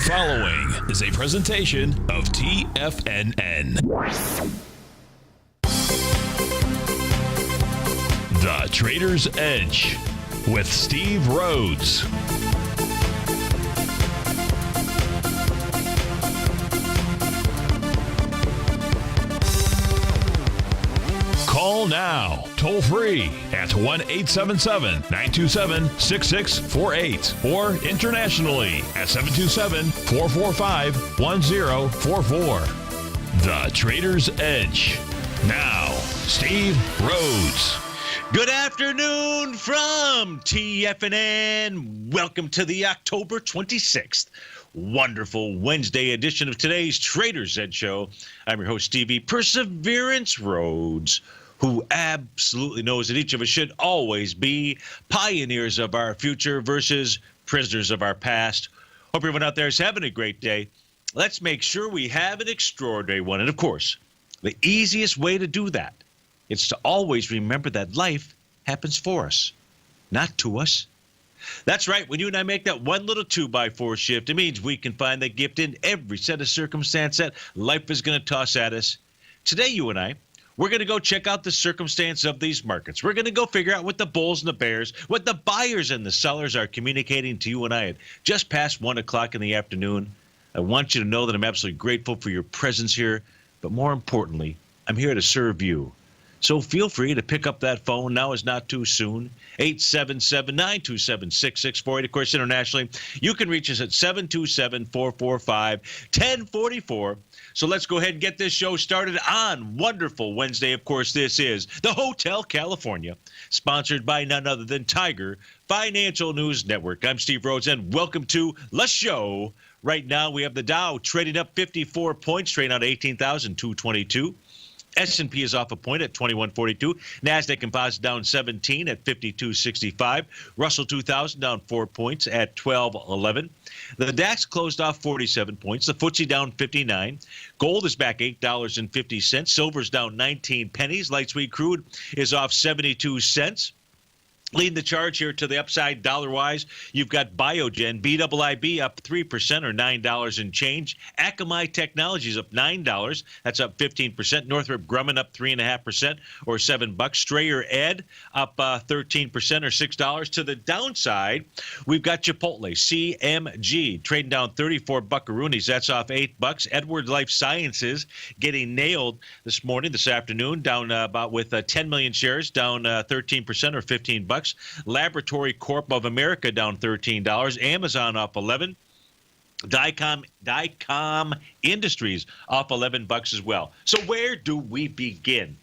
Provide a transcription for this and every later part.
The following is a presentation of TFNN. The Trader's Edge with Steve Rhodes. Call now, toll free at 1-877-927-6648 or internationally at 727-445-1044. The Trader's Edge. Now, Steve Rhodes. Good afternoon from TFNN. Welcome to the October 26th. Wonderful Wednesday edition of today's Trader's Edge Show. I'm your host, Stevie Perseverance Rhodes, who absolutely knows that each of us should always be pioneers of our future versus prisoners of our past. Hope everyone out there is having a great day. Let's make sure we have an extraordinary one. And of course, the easiest way to do that is to always remember that life happens for us, not to us. That's right. When you and I make that one little 2x4 shift, it means we can find the gift in every set of circumstance that life is going to toss at us. Today, you and I, we're going to go check out the circumstance of these markets. We're going to go figure out what the bulls and the bears, what the buyers and the sellers are communicating to you and I at just past 1 o'clock in the afternoon. I want you to know that I'm absolutely grateful for your presence here. But more importantly, I'm here to serve you. So feel free to pick up that phone. Now is not too soon. 877-927-6648. Of course, internationally, you can reach us at 727-445-1044. So let's go ahead and get this show started on wonderful Wednesday. Of course, this is the Hotel California, sponsored by none other than Tiger Financial News Network. I'm Steve Rhodes, and welcome to the show. Right now, we have the Dow trading up 54 points, trading out 18,222. S&P is off a point at 2142. NASDAQ Composite down 17 at 5265. Russell 2000 down 4 points at 1211. The DAX closed off 47 points. The FTSE down 59. Gold is back $8.50. Silver's down 19 pennies. Light sweet crude is off 72 cents. Leading the charge here to the upside dollar-wise, you've got Biogen, BIIB up 3% or $9 and change. Akamai Technologies up $9. That's up 15%. Northrop Grumman up 3.5% or $7. Strayer Ed up 13% or $6. To the downside, we've got Chipotle, CMG, trading down 34 buckaroonies. That's off $8. Edwards Life Sciences getting nailed this afternoon, down about with 10 million shares, down 13% or $15. Laboratory Corp of America down $13. Amazon up 11. Dycom Industries off $11 as well. So where do we begin?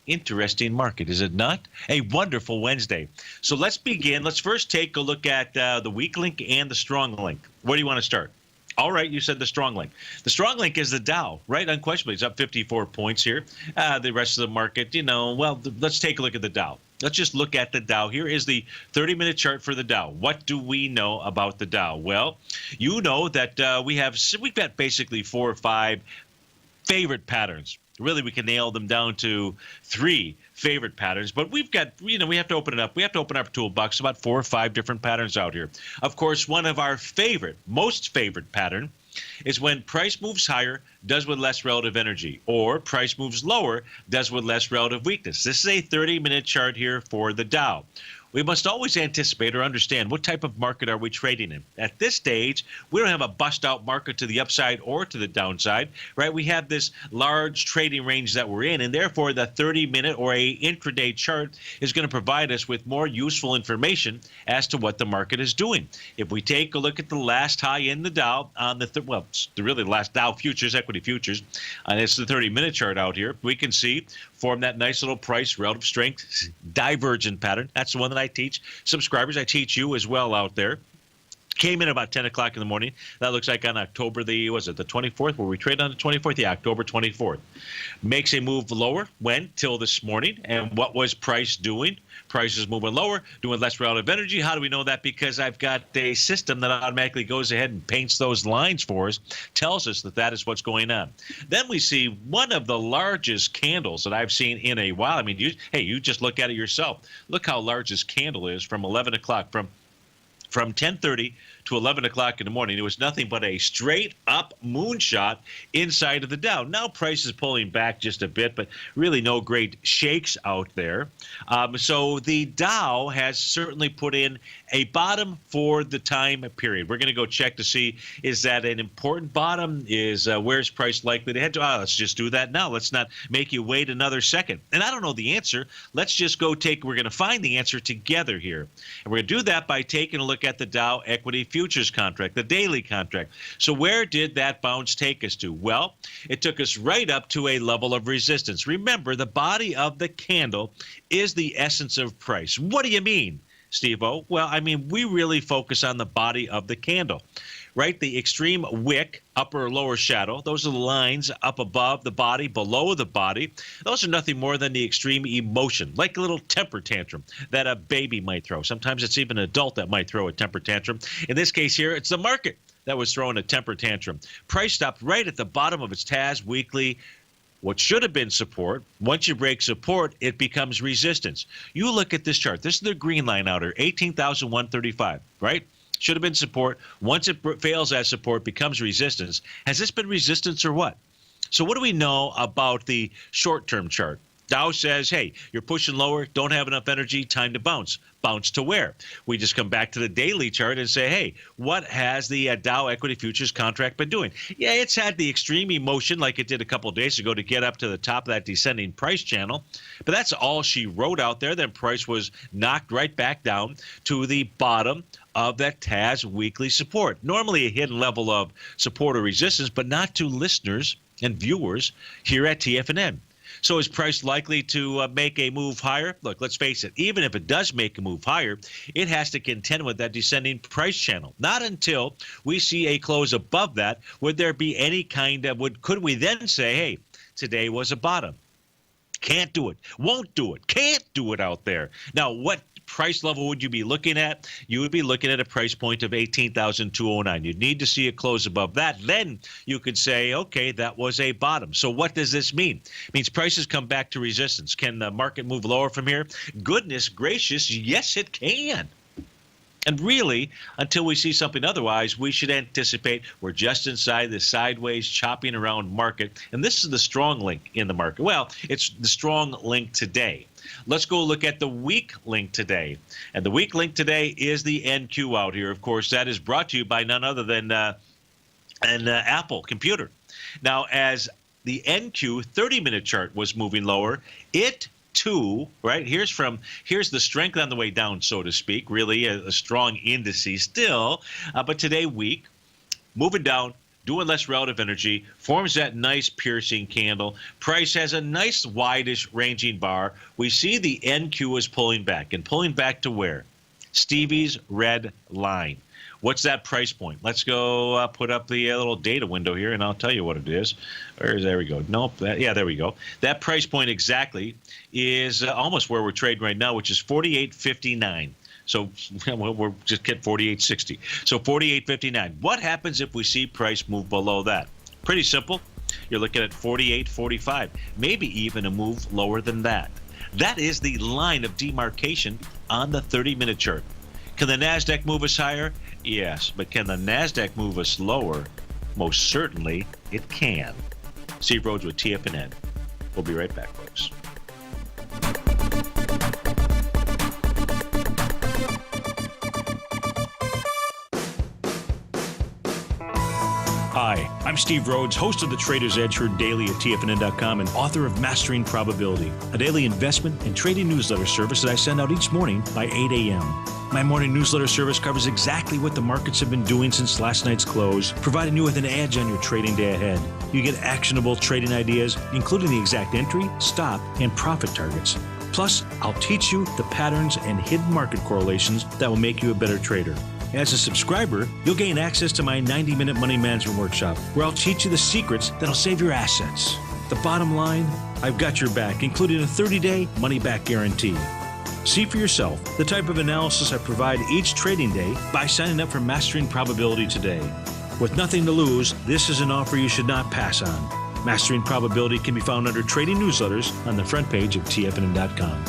Interesting market, is it not? A wonderful Wednesday. So let's begin. Let's first take a look at the weak link and the strong link. Where do you want to start? All right, you said the strong link. The strong link is the Dow, right? Unquestionably, it's up 54 points here. The rest of the market, let's take a look at the Dow. Let's just look at the Dow. Here is the 30-minute chart for the Dow. What do we know about the Dow? Well, you know that we've got basically 4 or 5 favorite patterns. Really, we can nail them down to 3 favorite patterns, but we've got, we have to open it up. We have to open our toolbox, about 4 or 5 different patterns out here. Of course, one of our most favorite pattern is when price moves higher, does with less relative energy, or price moves lower, does with less relative weakness. This is a 30-minute chart here for the Dow. We must always anticipate or understand what type of market are we trading in. At this stage, we don't have a bust-out market to the upside or to the downside, right? We have this large trading range that we're in, and therefore the 30-minute or a intraday chart is going to provide us with more useful information as to what the market is doing. If we take a look at the last high in the Dow on the last Dow futures, equity futures, and it's the 30-minute chart out here, we can see form that nice little price relative strength divergent pattern. That's the one that I teach subscribers. I teach you as well out there. Came in about 10 o'clock in the morning. That looks like on October the 24th, where we trade on the 24th? Yeah, October 24th. Makes a move lower. When? Till this morning. And what was price doing? Price is moving lower, doing less relative energy. How do we know that? Because I've got a system that automatically goes ahead and paints those lines for us, tells us that that is what's going on. Then we see one of the largest candles that I've seen in a while. I mean, you just look at it yourself. Look how large this candle is from 11 o'clock, from 10:30 to 11 o'clock in the morning, it was nothing but a straight up moonshot inside of the Dow. Now price is pulling back just a bit, but really no great shakes out there. So the Dow has certainly put in a bottom for the time period. We're going to go check to see, is that an important bottom? Is where's price likely to head to? Let's just do that now. Let's not make you wait another second. And I don't know the answer. Let's just go we're going to find the answer together here. And we're going to do that by taking a look at the Dow equity futures contract, the daily contract. So where did that bounce take us to? Well, it took us right up to a level of resistance. Remember, the body of the candle is the essence of price. What do you mean, Steve-O? Well, I mean, we really focus on the body of the candle, right? The extreme wick, upper or lower shadow, those are the lines up above the body, below the body. Those are nothing more than the extreme emotion, like a little temper tantrum that a baby might throw. Sometimes it's even an adult that might throw a temper tantrum. In this case here, it's the market that was throwing a temper tantrum. Price stopped right at the bottom of its TAS weekly. What should have been support, once you break support, it becomes resistance. You look at this chart. This is the green line out here, 18,135, right? Should have been support. Once it fails as support, becomes resistance. Has this been resistance or what? So what do we know about the short-term chart? Dow says, hey, you're pushing lower, don't have enough energy, time to bounce. Bounce to where? We just come back to the daily chart and say, hey, what has the Dow equity futures contract been doing? Yeah, it's had the extreme emotion like it did a couple of days ago to get up to the top of that descending price channel. But that's all she wrote out there. Then price was knocked right back down to the bottom of that TAS weekly support. Normally a hidden level of support or resistance, but not to listeners and viewers here at TFNN. So is price likely to make a move higher? Look, let's face it, even if it does make a move higher, it has to contend with that descending price channel. Not until we see a close above that would there be any kind of, could we then say, hey, today was a bottom. Can't do it, won't do it, can't do it out there. Now, what price level would you be looking at? You would be looking at a price point of 18,209. You'd need to see a close above that. Then you could say, okay, that was a bottom. So what does this mean? It means prices come back to resistance. Can the market move lower from here? Goodness gracious, yes, it can. And really, until we see something otherwise, we should anticipate we're just inside the sideways chopping around market. And this is the strong link in the market. Well, it's the strong link today. Let's go look at the weak link today. And the weak link today is the NQ out here. Of course, that is brought to you by none other than an Apple computer. Now, as the NQ 30-minute chart was moving lower, it too, right? Here's the strength on the way down, so to speak, really a strong indice still, but today weak, moving down, doing less relative energy, forms that nice piercing candle. Price has a nice wideish ranging bar. We see the NQ is pulling back, and pulling back to where? Stevie's red line. What's that price point? Let's go put up the little data window here, and I'll tell you what it is. There we go. Nope. There we go. That price point exactly is almost where we're trading right now, which is 48.59. So we're just get 48.60. So 48.59. What happens if we see price move below that? Pretty simple. You're looking at 48.45, maybe even a move lower than that. That is the line of demarcation on the 30-minute chart. Can the NASDAQ move us higher? Yes, but can the NASDAQ move us lower? Most certainly it can. Steve Rhodes with TFNN. We'll be right back, folks. Hi, I'm Steve Rhodes, host of the Trader's Edge heard daily at TFNN.com and author of Mastering Probability, a daily investment and trading newsletter service that I send out each morning by 8 a.m. My morning newsletter service covers exactly what the markets have been doing since last night's close, providing you with an edge on your trading day ahead. You get actionable trading ideas, including the exact entry, stop, and profit targets. Plus, I'll teach you the patterns and hidden market correlations that will make you a better trader. As a subscriber, you'll gain access to my 90-minute money management workshop, where I'll teach you the secrets that'll save your assets. The bottom line, I've got your back, including a 30-day money-back guarantee. See for yourself the type of analysis I provide each trading day by signing up for Mastering Probability today. With nothing to lose, this is an offer you should not pass on. Mastering Probability can be found under Trading Newsletters on the front page of TFNN.com.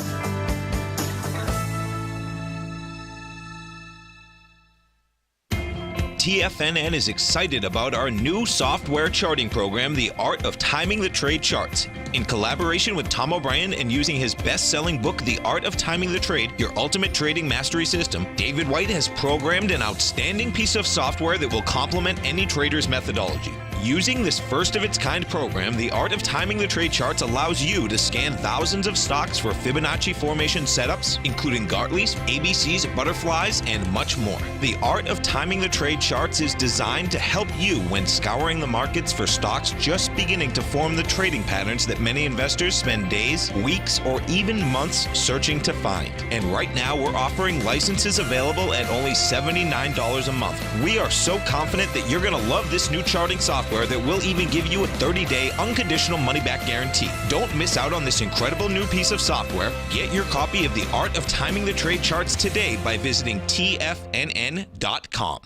TFNN is excited about our new software charting program, The Art of Timing the Trade Charts. In collaboration with Tom O'Brien and using his best-selling book, The Art of Timing the Trade, Your Ultimate Trading Mastery System, David White has programmed an outstanding piece of software that will complement any trader's methodology. Using this first-of-its-kind program, The Art of Timing the Trade Charts allows you to scan thousands of stocks for Fibonacci formation setups, including Gartley's, ABC's, butterflies, and much more. The Art of Timing the Trade Charts is designed to help you when scouring the markets for stocks just beginning to form the trading patterns that many investors spend days, weeks, or even months searching to find. And right now, we're offering licenses available at only $79 a month. We are so confident that you're going to love this new charting software that will even give you a 30-day unconditional money-back guarantee. Don't miss out on this incredible new piece of software. Get your copy of The Art of Timing the Trade Charts today by visiting TFNN.com.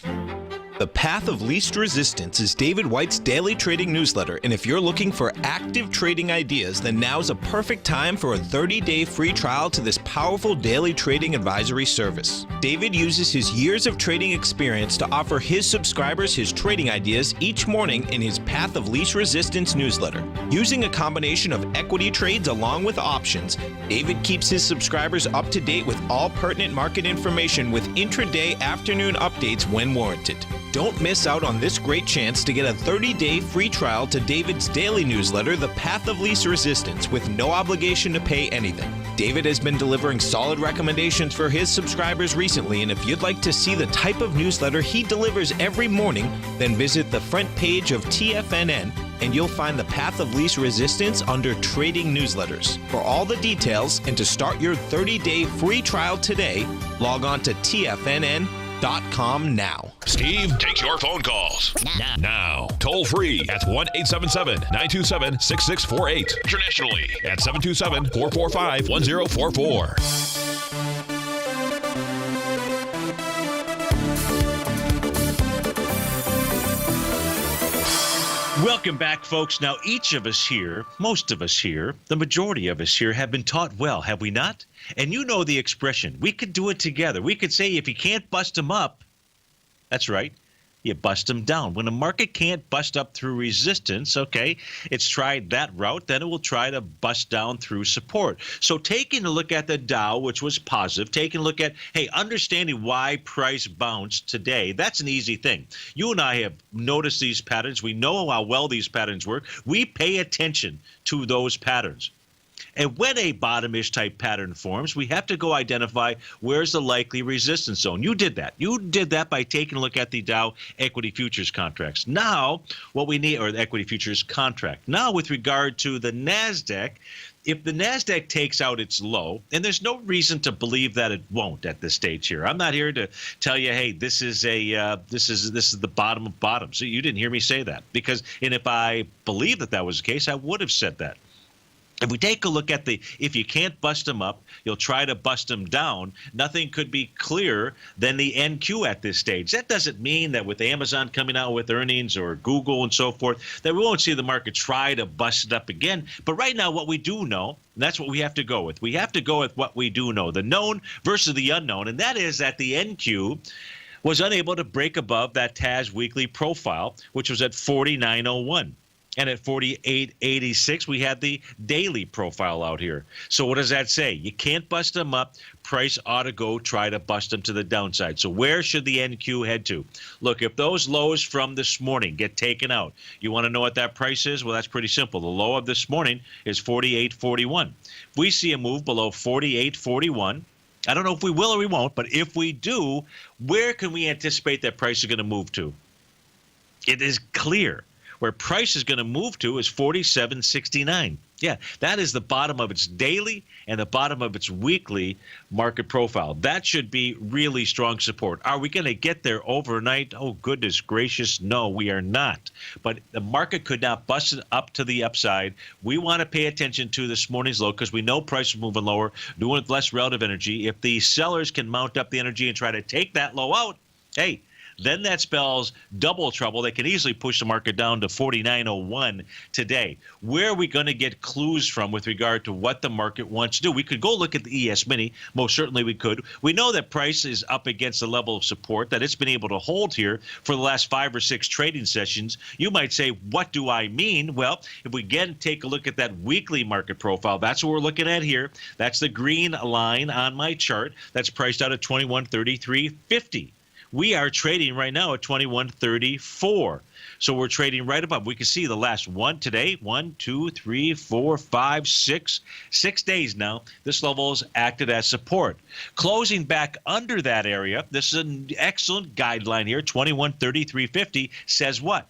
The Path of Least Resistance is David White's daily trading newsletter, and if you're looking for active trading ideas, then now's a perfect time for a 30-day free trial to this powerful daily trading advisory service. David uses his years of trading experience to offer his subscribers his trading ideas each morning in his Path of Least Resistance newsletter. Using a combination of equity trades along with options, David keeps his subscribers up to date with all pertinent market information with intraday afternoon updates when warranted. Don't miss out on this great chance to get a 30-day free trial to David's daily newsletter, The Path of Least Resistance, with no obligation to pay anything. David has been delivering solid recommendations for his subscribers recently, and if you'd like to see the type of newsletter he delivers every morning, then visit the front page of TFNN and you'll find the Path of Least Resistance under Trading Newsletters. For all the details and to start your 30-day free trial today, log on to TFNN.com now. Steve takes your phone calls now. Toll free at 1-877-927-6648. Internationally at 727-445-1044. Welcome back, folks. Now, each of us here, most of us here, the majority of us here have been taught well, have we not? And you know the expression, we could do it together. We could say if you can't bust them up, that's right, you bust them down. When a market can't bust up through resistance, okay, it's tried that route, then it will try to bust down through support. So taking a look at the Dow, which was positive, taking a look at, hey, understanding why price bounced today, that's an easy thing. You and I have noticed these patterns. We know how well these patterns work. We pay attention to those patterns. And when a bottom-ish type pattern forms, we have to go identify where's the likely resistance zone. You did that. You did that by taking a look at the Dow equity futures contracts. Now, what we need, or the equity futures contract. Now, with regard to the NASDAQ, if the NASDAQ takes out its low, and there's no reason to believe that it won't at this stage here. I'm not here to tell you, hey, this is the bottom of bottoms. So you didn't hear me say that. And if I believed that was the case, I would have said that. If we take a look at if you can't bust them up, you'll try to bust them down. Nothing could be clearer than the NQ at this stage. That doesn't mean that with Amazon coming out with earnings or Google and so forth, that we won't see the market try to bust it up again. But right now, what we do know, and that's what we have to go with. We have to go with what we do know, the known versus the unknown, and that is that the NQ was unable to break above that TAS weekly profile, which was at 49.01. And at 48.86, we had the daily profile out here. So what does that say? You can't bust them up. Price ought to go try to bust them to the downside. So where should the NQ head to? Look, if those lows from this morning get taken out, you want to know what that price is? Well, that's pretty simple. The low of this morning is 48.41. If we see a move below 48.41, I don't know if we will or we won't, but if we do, where can we anticipate that price is going to move to? It is clear. Where price is going to move to is 47.69. Yeah, that is the bottom of its daily and the bottom of its weekly market profile. That should be really strong support. Are we going to get there overnight? Oh, goodness gracious, no, we are not. But the market could not bust it up to the upside. We want to pay attention to this morning's low because we know price is moving lower, doing with less relative energy. If the sellers can mount up the energy and try to take that low out, hey, then that spells double trouble. They can easily push the market down to 49.01 today. Where are we going to get clues from with regard to what the market wants to do? We could go look at the ES Mini. Most certainly we could. We know that price is up against a level of support that it's been able to hold here for the last 5 or 6 trading sessions. You might say, what do I mean? Well, if we again take a look at that weekly market profile, that's what we're looking at here. That's the green line on my chart. That's priced out at 2133.50. We are trading right now at 2134. So we're trading right above. We can see the last one today, 1, 2, 3, 4, 5, 6 days now. This level has acted as support. Closing back under that area, this is an excellent guideline here. 2133.50 says what?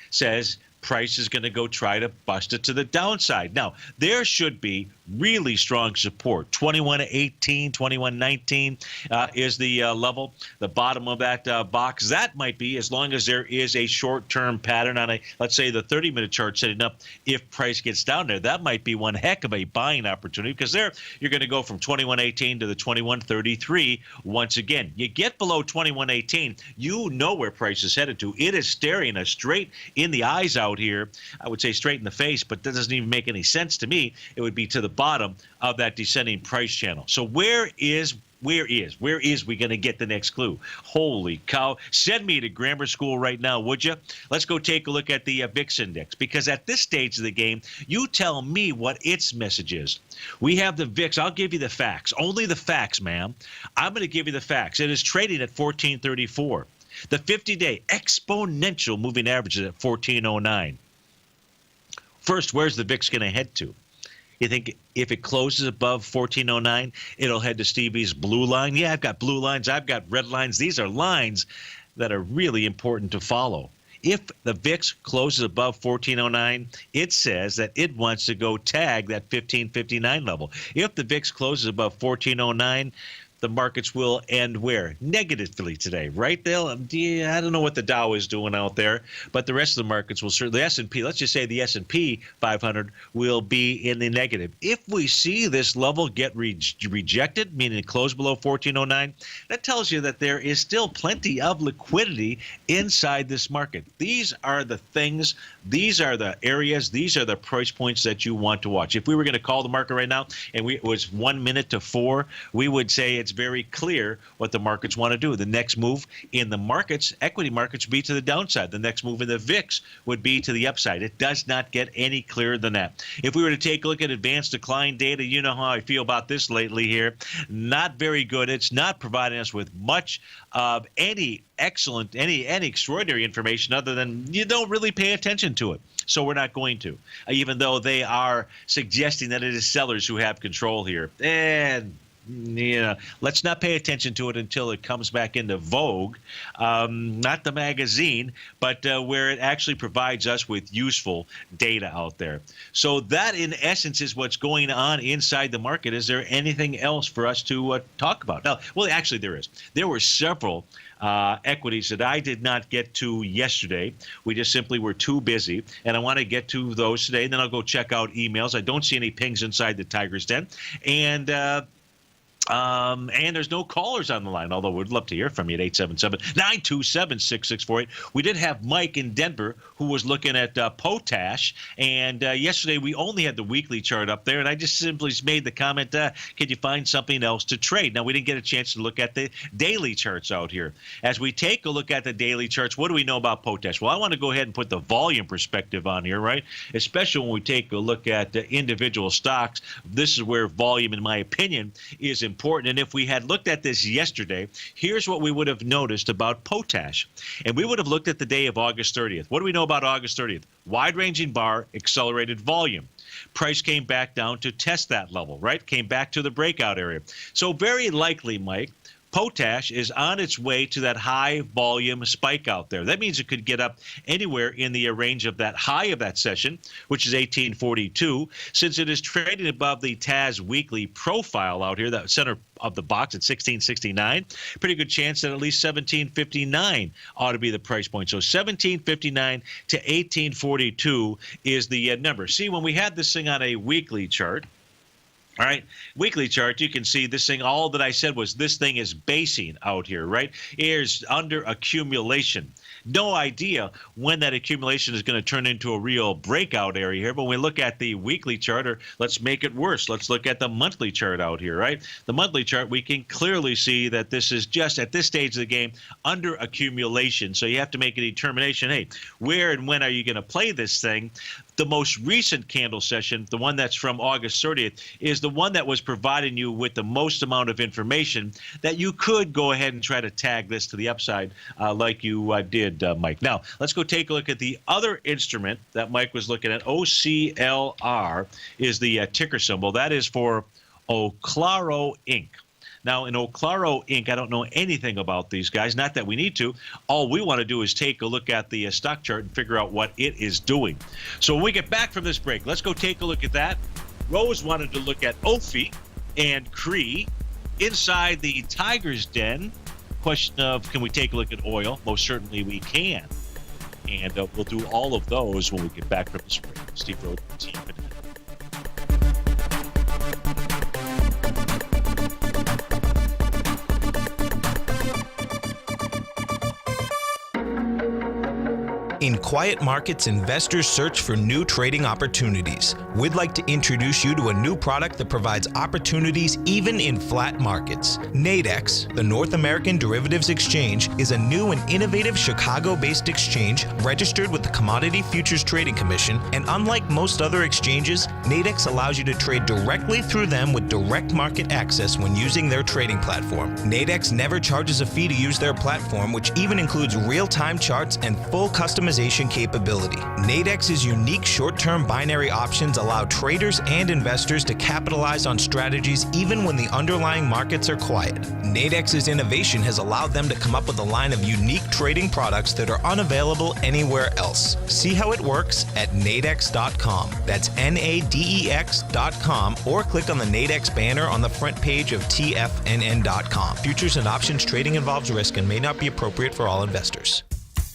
Says price is going to go try to bust it to the downside. Now, there should be really strong support. 21.18, 21.19 is the level, the bottom of that box. That might be, as long as there is a short-term pattern on a, let's say, the 30-minute chart setting up. If price gets down there, that might be one heck of a buying opportunity, because there you're going to go from 21.18 to the 21.33 once again. You get below 21.18, you know where price is headed to. It is staring us straight in the eyes out here. I would say straight in the face, but that doesn't even make any sense to me. It would be to the bottom of that descending price channel. So where is we going to get the next clue? Holy cow. Send me to grammar school right now, would you? Let's go take a look at the VIX index, because at this stage of the game, you tell me what its message is. We have the VIX. I'll give you the facts. Only the facts, ma'am. I'm going to give you the facts. It is trading at 1434. The 50-day exponential moving average is at 1409. First, where's the VIX going to head to? You think if it closes above 1409, it'll head to Stevie's blue line? Yeah, I've got blue lines. I've got red lines. These are lines that are really important to follow. If the VIX closes above 1409, it says that it wants to go tag that 1559 level. If the VIX closes above 1409, the markets will end where? Negatively today, right? I don't know what the Dow is doing out there, but the rest of the markets will certainly, the S&P, let's just say the S&P 500 will be in the negative. If we see this level get rejected, meaning close below 1409, that tells you that there is still plenty of liquidity inside this market. These are the things, these are the areas, these are the price points that you want to watch. If we were going to call the market right now and it was 1 minute to 4, we would say it's very clear what the markets want to do. The next move in the markets, equity markets, would be to the downside. The next move in the VIX would be to the upside. It does not get any clearer than that. If we were to take a look at advanced decline data, you know how I feel about this lately here. Not very good. It's not providing us with much of any excellent, any extraordinary information, other than you don't really pay attention to it. So we're not going to, even though they are suggesting that it is sellers who have control here. And let's not pay attention to it until it comes back into vogue, not the magazine, but where it actually provides us with useful data out there. So that, in essence, is what's going on inside the market. Is there anything else for us to talk about? Now, well, actually there is. There were several equities that I did not get to yesterday. We just simply were too busy, and I want to get to those today, and then I'll go check out emails. I don't see any pings inside the Tiger's Den, and there's no callers on the line, although we'd love to hear from you at 877-927-6648. We did have Mike in Denver who was looking at Potash, and yesterday we only had the weekly chart up there, and I just simply made the comment, could you find something else to trade? Now, we didn't get a chance to look at the daily charts out here. As we take a look at the daily charts, what do we know about Potash? Well, I want to go ahead and put the volume perspective on here, right? Especially when we take a look at individual stocks. This is where volume, in my opinion, is important. And if we had looked at this yesterday, here's what we would have noticed about Potash. And we would have looked at the day of August 30th. What do we know about August 30th? Wide-ranging bar, accelerated volume. Price came back down to test that level, right? Came back to the breakout area. So very likely, Mike, Potash is on its way to that high volume spike out there. That means it could get up anywhere in the range of that high of that session, which is 1842. Since it is trading above the TAS weekly profile out here, that center of the box at 1669, pretty good chance that at least 1759 ought to be the price point. So 1759 to 1842 is the number. See, when we had this thing on a weekly chart, All right, weekly chart, you can see this thing, all that I said was this thing is basing out here, right? Here's under accumulation. No idea when that accumulation is going to turn into a real breakout area here. But when we look at the weekly chart, or let's make it worse, let's look at the monthly chart out here, right? The monthly chart, we can clearly see that this is just at this stage of the game under accumulation. So you have to make a determination, hey, where and when are you going to play this thing? The most recent candle session, the one that's from August 30th, is the one that was providing you with the most amount of information that you could go ahead and try to tag this to the upside like you did, Mike. Now, let's go take a look at the other instrument that Mike was looking at. OCLR is the ticker symbol. That is for OKIE Inc. Now, in OKIE Inc., I don't know anything about these guys, not that we need to. All we want to do is take a look at the stock chart and figure out what it is doing. So when we get back from this break, let's go take a look at that. Rose wanted to look at OKIE and CREE inside the Tiger's Den. Question of, can we take a look at oil? Most certainly we can. And we'll do all of those when we get back from this break. Steve Rhodes, TFNN. In quiet markets, investors search for new trading opportunities. We'd like to introduce you to a new product that provides opportunities even in flat markets. Nadex, the North American Derivatives Exchange, is a new and innovative Chicago-based exchange registered with the Commodity Futures Trading Commission, and unlike most other exchanges, Nadex allows you to trade directly through them with direct market access when using their trading platform. Nadex never charges a fee to use their platform, which even includes real-time charts and full customization capability. Nadex's unique short-term binary options allow traders and investors to capitalize on strategies even when the underlying markets are quiet. Nadex's innovation has allowed them to come up with a line of unique trading products that are unavailable anywhere else. See how it works at nadex.com. That's NADEX.com, or click on the Nadex banner on the front page of TFNN.com. Futures and options trading involves risk and may not be appropriate for all investors.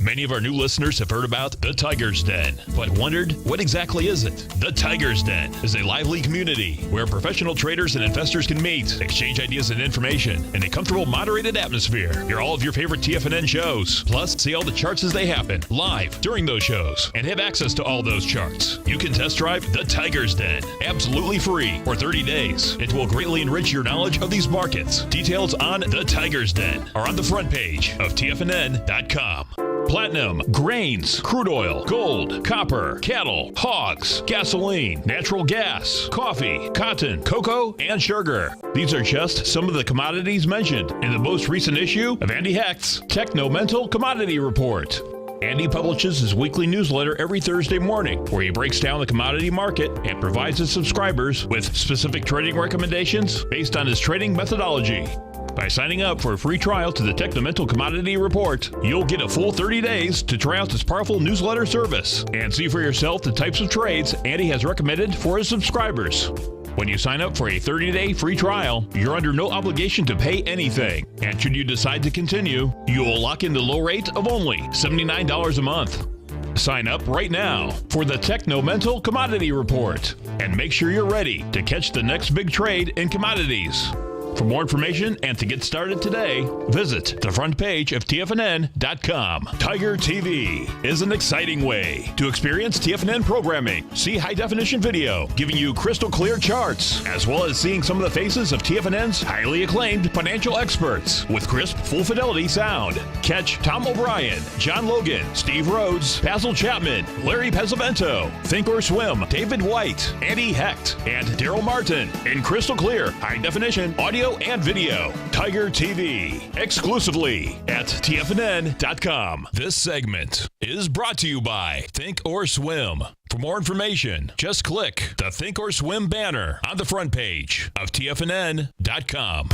Many of our new listeners have heard about the Tiger's Den, but wondered, what exactly is it? The Tiger's Den is a lively community where professional traders and investors can meet, exchange ideas and information in a comfortable, moderated atmosphere. Hear all of your favorite TFNN shows, plus see all the charts as they happen live during those shows, and have access to all those charts. You can test drive the Tiger's Den absolutely free for 30 days. It will greatly enrich your knowledge of these markets. Details on the Tiger's Den are on the front page of TFNN.com. Platinum, grains, crude oil, gold, copper, cattle, hogs, gasoline, natural gas, coffee, cotton, cocoa, and sugar. These are just some of the commodities mentioned in the most recent issue of Andy Hecht's Techno-Mental Commodity Report. Andy publishes his weekly newsletter every Thursday morning, where he breaks down the commodity market and provides his subscribers with specific trading recommendations based on his trading methodology. By signing up for a free trial to the Techno-Mental Commodity Report, you'll get a full 30 days to try out this powerful newsletter service and see for yourself the types of trades Andy has recommended for his subscribers. When you sign up for a 30-day free trial, you're under no obligation to pay anything. And should you decide to continue, you will lock in the low rate of only $79 a month. Sign up right now for the Techno-Mental Commodity Report and make sure you're ready to catch the next big trade in commodities. For more information and to get started today, visit the front page of TFNN.com. Tiger TV is an exciting way to experience TFNN programming. See high-definition video giving you crystal clear charts, as well as seeing some of the faces of TFNN's highly acclaimed financial experts with crisp, full-fidelity sound. Catch Tom O'Brien, John Logan, Steve Rhodes, Basil Chapman, Larry Pesavento, Think or Swim, David White, Andy Hecht, and Daryl Martin in crystal clear, high-definition audio and video. Tiger TV, exclusively at TFNN.com. This segment is brought to you by Think or Swim. For more information, just click the Think or Swim banner on the front page of TFNN.com.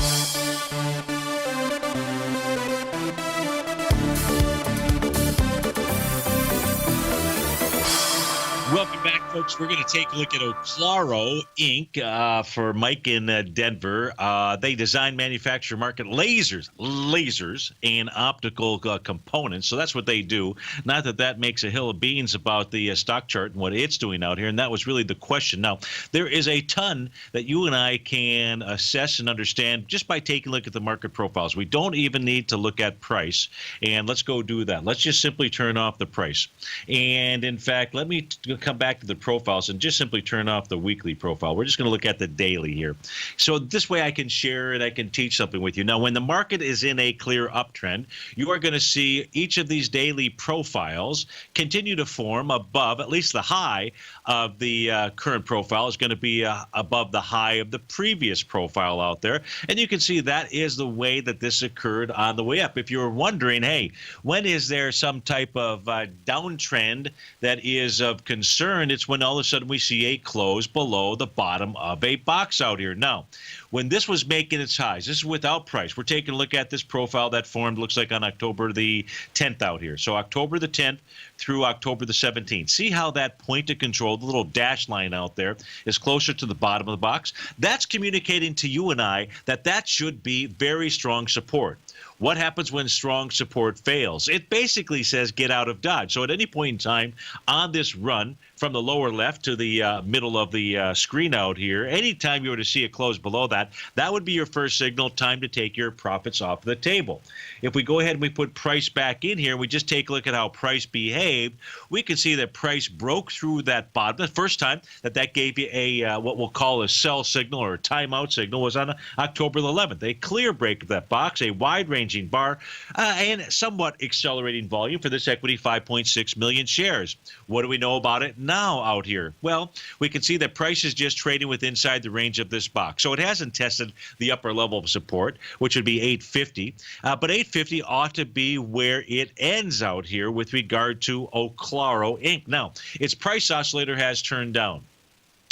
Welcome back Folks, we're going to take a look at Oclaro Inc. For Mike in Denver. They design, manufacture, market lasers, and optical components. So that's what they do. Not that that makes a hill of beans about the stock chart and what it's doing out here. And that was really the question. Now, there is a ton that you and I can assess and understand just by taking a look at the market profiles. We don't even need to look at price. And let's go do that. Let's just simply turn off the price. And in fact, let me come back to the profiles and just simply turn off the weekly profile. We're just going to look at the daily here. So this way I can share and I can teach something with you. Now, when the market is in a clear uptrend, you are going to see each of these daily profiles continue to form above, at least the high of the current profile is going to be above the high of the previous profile out there. And you can see that is the way that this occurred on the way up. If you're wondering, hey, when is there some type of downtrend that is of concern, it's when all of a sudden we see a close below the bottom of a box out here. Now, when this was making its highs, this is without price. We're taking a look at this profile that formed, looks like on October the 10th out here. So October the 10th through October the 17th. See how that point of control, the little dash line out there, is closer to the bottom of the box? That's communicating to you and I that that should be very strong support. What happens when strong support fails? It basically says get out of Dodge. So at any point in time on this run, from the lower left to the middle of the screen out here, anytime you were to see a close below that, that would be your first signal, time to take your profits off the table. If we go ahead and we put price back in here, we just take a look at how price behaved, we can see that price broke through that bottom. The first time that that gave you a what we'll call a sell signal or a timeout signal was on October the 11th. A clear break of that box, a wide-ranging bar, and somewhat accelerating volume for this equity, 5.6 million shares. What do we know about it now out here? Well, we can see that price is just trading with inside the range of this box. So it hasn't tested the upper level of support, which would be 850. But 850 ought to be where it ends out here with regard to Oclaro Inc. Now, its price oscillator has turned down.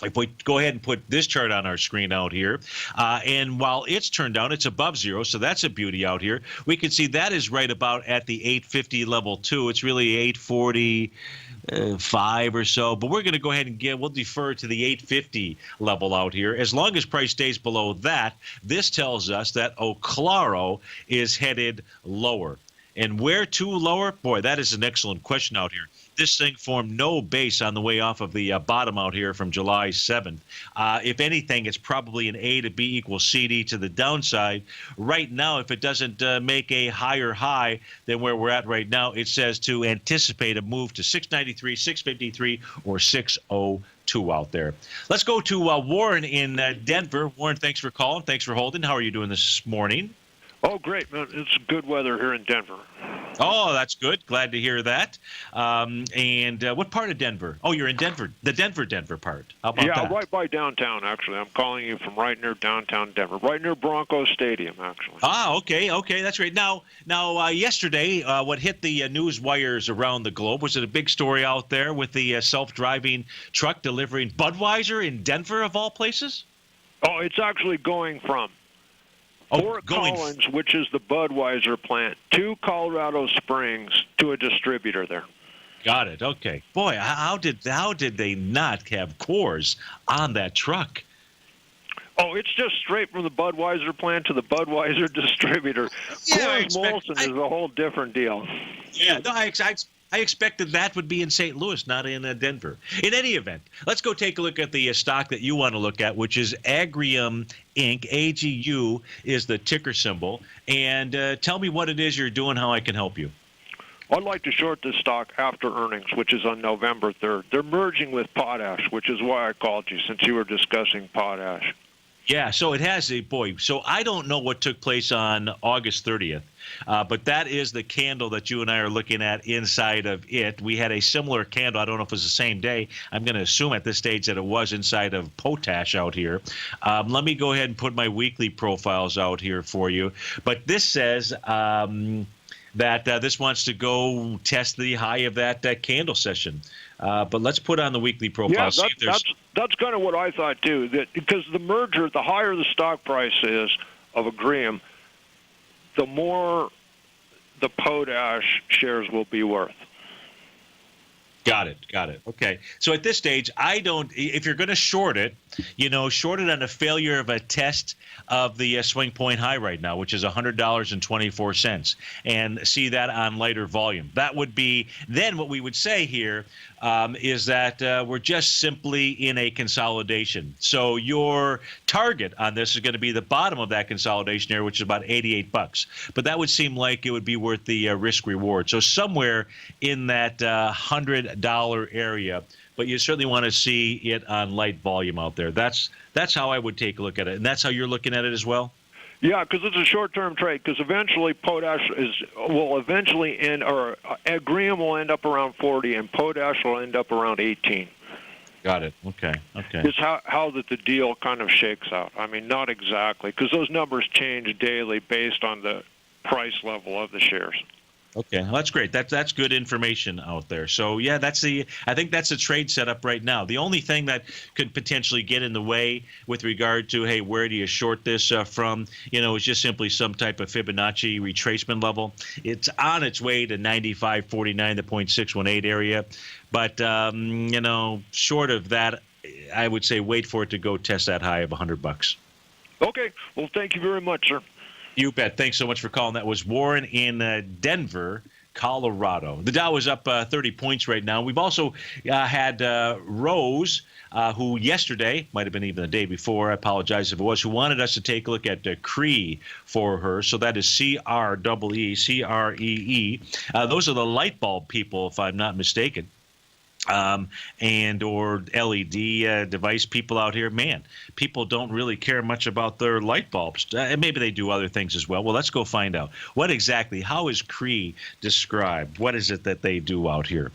If we go ahead and put this chart on our screen out here, and while it's turned down, it's above zero, so that's a beauty out here. We can see that is right about at the 850 level too. It's really 845 or so, but we're going to go ahead and we'll defer to the 850 level out here. As long as price stays below that, this tells us that Oclaro is headed lower. And where to lower? Boy, that is an excellent question out here. This thing formed no base on the way off of the bottom out here from July 7th. If anything, it's probably an A to B equals CD to the downside. Right now, if it doesn't make a higher high than where we're at right now, it says to anticipate a move to 693, 653, or 602 out there. Let's go to Warren in Denver. Warren, thanks for calling. Thanks for holding. How are you doing this morning? Oh, great, man. It's good weather here in Denver. Oh, that's good. Glad to hear that. And what part of Denver? Oh, you're in Denver, the Denver part. How about that? Yeah, right by downtown, actually. I'm calling you from right near downtown Denver, right near Broncos Stadium, actually. Ah, okay, that's great. Now, yesterday, what hit the news wires around the globe, was it a big story out there with the self-driving truck delivering Budweiser in Denver, of all places? Oh, it's actually going from Fort Collins, which is the Budweiser plant, to Colorado Springs to a distributor there. Got it. Okay. Boy, how did they not have Coors on that truck? Oh, it's just straight from the Budweiser plant to the Budweiser distributor. Yeah, Coors Molson is a whole different deal. Yeah, no, I expected that would be in St. Louis, not in Denver. In any event, let's go take a look at the stock that you want to look at, which is Agrium Inc. AGU is the ticker symbol. And tell me what it is you're doing, how I can help you. I'd like to short this stock after earnings, which is on November 3rd. They're merging with Potash, which is why I called you, since you were discussing Potash. Yeah, so it has so I don't know what took place on August 30th, but that is the candle that you and I are looking at inside of it. We had a similar candle. I don't know if it was the same day. I'm going to assume at this stage that it was inside of Potash out here. Let me go ahead and put my weekly profiles out here for you. But this says that this wants to go test the high of that candle session. But let's put on the weekly profile. Yeah, that's kind of what I thought, too. That because the merger, the higher the stock price is of Agrium, the more the Potash shares will be worth. Got it. Okay. So at this stage, if you're going to short it, short it on a failure of a test of the swing point high right now, which is $100.24, and see that on lighter volume. That would be then what we would say here is that we're just simply in a consolidation. So your target on this is going to be the bottom of that consolidation area, which is about $88. But that would seem like it would be worth the risk reward. So somewhere in that $100 area, but you certainly want to see it on light volume out there. That's how I would take a look at it, and that's how you're looking at it as well. Yeah, because it's a short-term trade. Because eventually, potash will eventually end, or agreement will end up around 40, and potash will end up around 18. Got it. Okay. It's how that the deal kind of shakes out. I mean, not exactly, because those numbers change daily based on the price level of the shares. Okay, well, that's great. That's good information out there. So yeah, I think that's a trade setup right now. The only thing that could potentially get in the way with regard to, hey, where do you short this from? Is just simply some type of Fibonacci retracement level. It's on its way to 95.49, the 0.618 area, but short of that, I would say wait for it to go test that high of $100. Okay, well, thank you very much, sir. You bet. Thanks so much for calling. That was Warren in Denver, Colorado. The Dow is up 30 points right now. We've also had Rhodes, who yesterday, might have been even the day before, I apologize if it was, who wanted us to take a look at CREE for her. So that is CREE, C-R-E-E. Those are the light bulb people, if I'm not mistaken. And or LED device people out here. Man, people don't really care much about their light bulbs. Maybe they do other things as well. Well, let's go find out. How is CREE described? What is it that they do out here?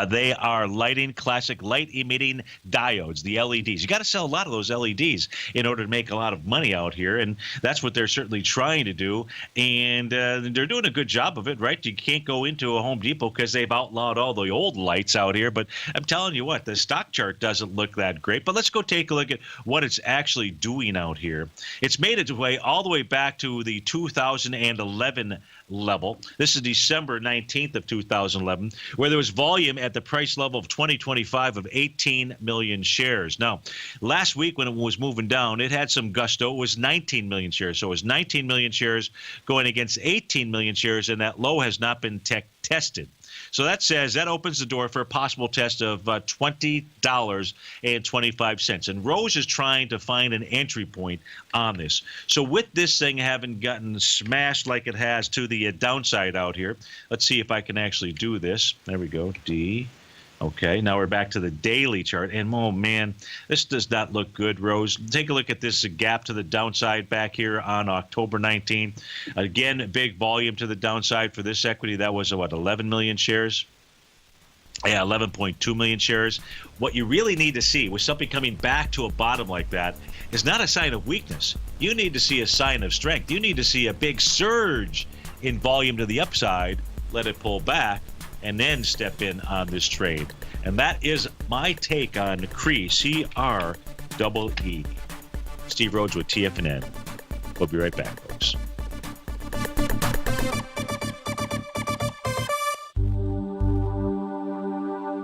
They are classic light-emitting diodes, the LEDs. You got to sell a lot of those LEDs in order to make a lot of money out here, and that's what they're certainly trying to do. And they're doing a good job of it, right? You can't go into a Home Depot because they've outlawed all the old lights out here. But I'm telling you what, the stock chart doesn't look that great. But let's go take a look at what it's actually doing out here. It's made its way all the way back to the 2011 level. This is December 19th of 2011, where there was volume at the price level of 2025 of 18 million shares. Now, last week when it was moving down, it had some gusto. It was 19 million shares. So it was 19 million shares going against 18 million shares, and that low has not been tested. So that opens the door for a possible test of $20.25. And Rhodes is trying to find an entry point on this. So with this thing having gotten smashed like it has to the downside out here, let's see if I can actually do this. There we go, D. Okay, now we're back to the daily chart, and oh man, this does not look good, Rose. Take a look at this gap to the downside back here on October 19th. Again, big volume to the downside for this equity. That was, 11 million shares? Yeah, 11.2 million shares. What you really need to see with something coming back to a bottom like that is not a sign of weakness. You need to see a sign of strength. You need to see a big surge in volume to the upside, let it pull back, and then step in on this trade. And that is my take on CREE, C-R-E-E. Steve Rhodes with TFNN. We'll be right back, folks.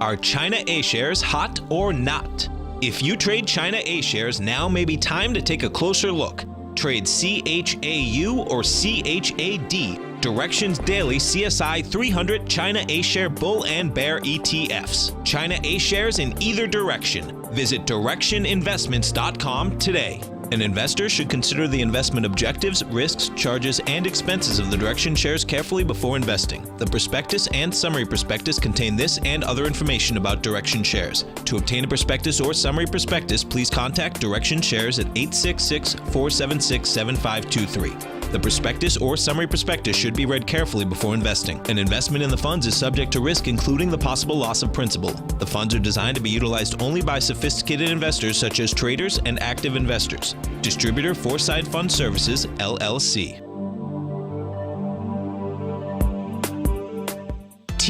Are China A shares hot or not? If you trade China A shares, now may be time to take a closer look. Trade CHAU or CHAD, Directions Daily CSI 300 China A Share Bull and Bear ETFs. China A shares in either direction. Visit directioninvestments.com today. An investor should consider the investment objectives, risks, charges, and expenses of the Direction shares carefully before investing. The prospectus and summary prospectus contain this and other information about Direction shares. To obtain a prospectus or summary prospectus, please contact Direction shares at 866-476-7523. The prospectus or summary prospectus should be read carefully before investing. An investment in the funds is subject to risk, including the possible loss of principal. The funds are designed to be utilized only by sophisticated investors such as traders and active investors. Distributor Foreside Fund Services, LLC.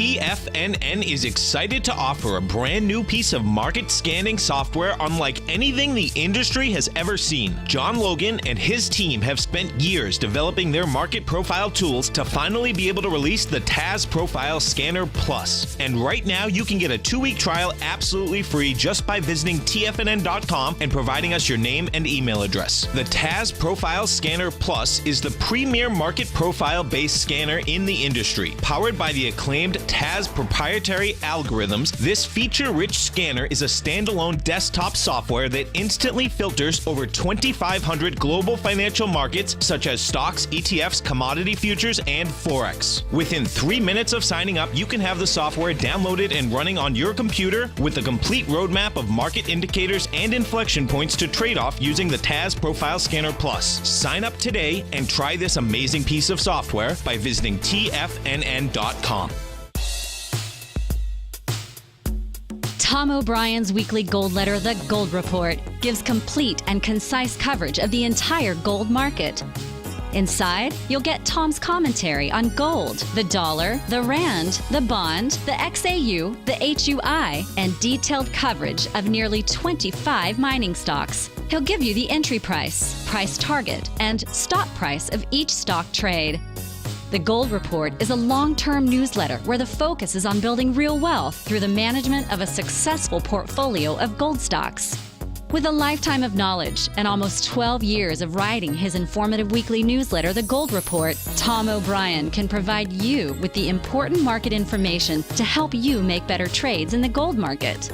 TFNN is excited to offer a brand new piece of market scanning software unlike anything the industry has ever seen. John Logan and his team have spent years developing their market profile tools to finally be able to release the TAS Profile Scanner Plus. And right now, you can get a 2-week trial absolutely free just by visiting TFNN.com and providing us your name and email address. The TAS Profile Scanner Plus is the premier market profile-based scanner in the industry. Powered by the acclaimed TAS proprietary algorithms, this feature-rich scanner is a standalone desktop software that instantly filters over 2,500 global financial markets such as stocks, ETFs, commodity futures, and Forex. Within 3 minutes of signing up, you can have the software downloaded and running on your computer with a complete roadmap of market indicators and inflection points to trade off using the TAS Profile Scanner Plus. Sign up today and try this amazing piece of software by visiting TFNN.com. Tom O'Brien's weekly gold letter, The Gold Report, gives complete and concise coverage of the entire gold market. Inside, you'll get Tom's commentary on gold, the dollar, the rand, the bond, the XAU, the HUI, and detailed coverage of nearly 25 mining stocks. He'll give you the entry price, price target, and stop price of each stock trade. The Gold Report is a long-term newsletter where the focus is on building real wealth through the management of a successful portfolio of gold stocks. With a lifetime of knowledge and almost 12 years of writing his informative weekly newsletter, The Gold Report, Tom O'Brien can provide you with the important market information to help you make better trades in the gold market.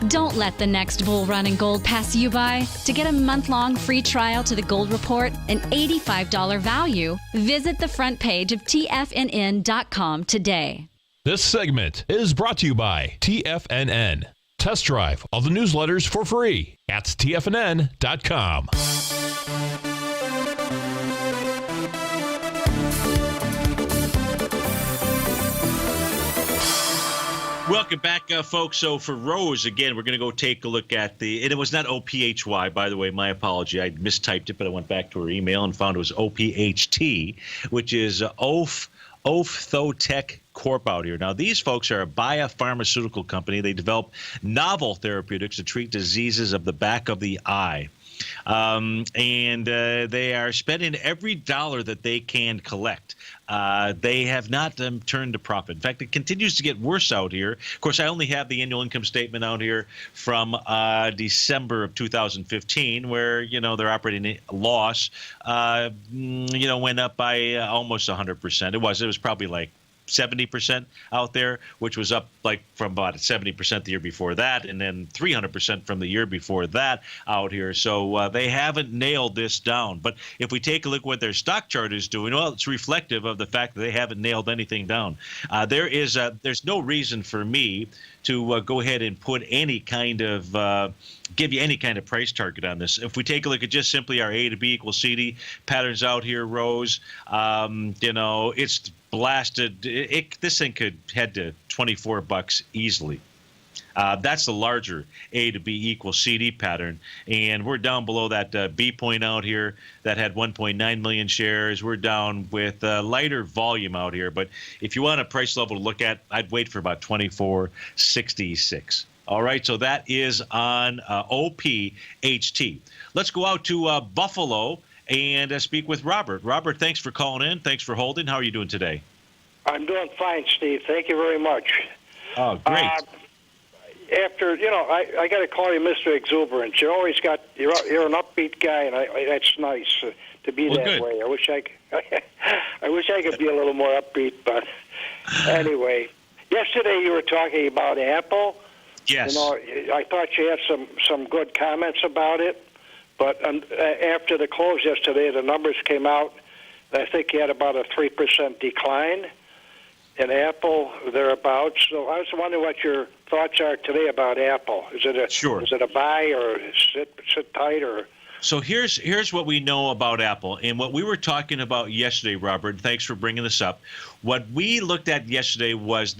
Don't let the next bull run in gold pass you by. To get a month-long free trial to The Gold Report, an $85 value, visit the front page of TFNN.com today. This segment is brought to you by TFNN. Test drive all the newsletters for free at TFNN.com. Welcome back, folks. So for Rhodes, again, we're going to go take a look at and it was not OPHY, by the way, my apology. I mistyped it, but I went back to her email and found it was OPHT, which is Ophtotech Corp out here. Now, these folks are a biopharmaceutical company. They develop novel therapeutics to treat diseases of the back of the eye. And they are spending every dollar that they can collect. They have not turned to profit. In fact, it continues to get worse out here. Of course, I only have the annual income statement out here from December of 2015, where, their operating loss, went up by almost 100%. It was probably like 70% out there, which was up like from about 70% the year before that, and then 300% from the year before that out here. So they haven't nailed this down. But if we take a look at what their stock chart is doing, well, it's reflective of the fact that they haven't nailed anything down. There's no reason for me to go ahead and put any kind of give you any kind of price target on this. If we take a look at just simply our A to B equals CD patterns out here, Rose, it's blasted. This thing could head to $24 easily. That's the larger A to B equals CD pattern. And we're down below that B point out here that had 1.9 million shares. We're down with lighter volume out here. But if you want a price level to look at, I'd wait for about 24.66. All right, so that is on OPHT. Let's go out to Buffalo and speak with Robert. Robert, thanks for calling in. Thanks for holding. How are you doing today? I'm doing fine, Steve. Thank you very much. Oh, great. I got to call you Mr. Exuberant. You're an upbeat guy, and that's nice to be that good. way. I wish I could be a little more upbeat, but anyway. Yesterday you were talking about Apple. Yes. I thought you had some good comments about it, but after the close yesterday, the numbers came out. I think you had about a 3% decline in Apple thereabouts. So I was wondering what your thoughts are today about Apple. Is it a buy or sit tight or? So here's what we know about Apple, and what we were talking about yesterday, Robert. Thanks for bringing this up. What we looked at yesterday was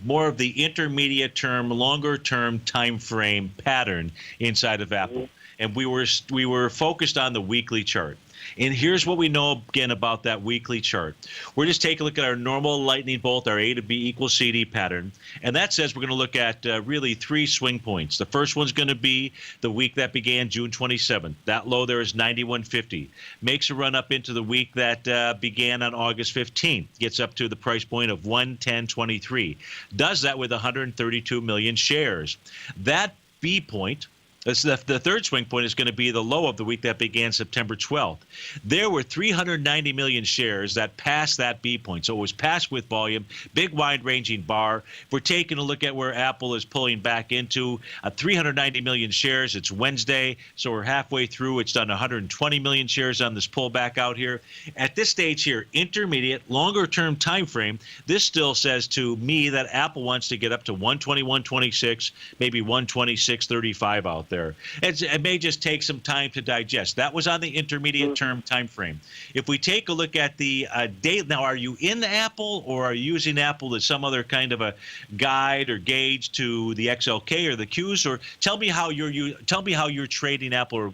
more of the intermediate term, longer term time frame pattern inside of Apple, and we were focused on the weekly chart. And here's what we know again about that weekly chart. We're just taking a look at our normal lightning bolt, our A to B equals CD pattern. And that says we're going to look at really 3 swing points. The first one's going to be the week that began June 27th. That low there is 91.50. Makes a run up into the week that began on August 15th. Gets up to the price point of 110.23. Does that with 132 million shares. That B point, the third swing point, is going to be the low of the week that began September 12th. There were 390 million shares that passed that B point. So it was passed with volume, big wide-ranging bar. If we're taking a look at where Apple is pulling back into 390 million shares, it's Wednesday, so we're halfway through. It's done 120 million shares on this pullback out here. At this stage here, intermediate, longer-term time frame, this still says to me that Apple wants to get up to 120, 126, maybe 126.35 out there. It may just take some time to digest. That was on the intermediate term time frame. If we take a look at the day, now, are you in Apple, or are you using Apple as some other kind of a guide or gauge to the XLK or the Qs? Or tell me how you're trading Apple or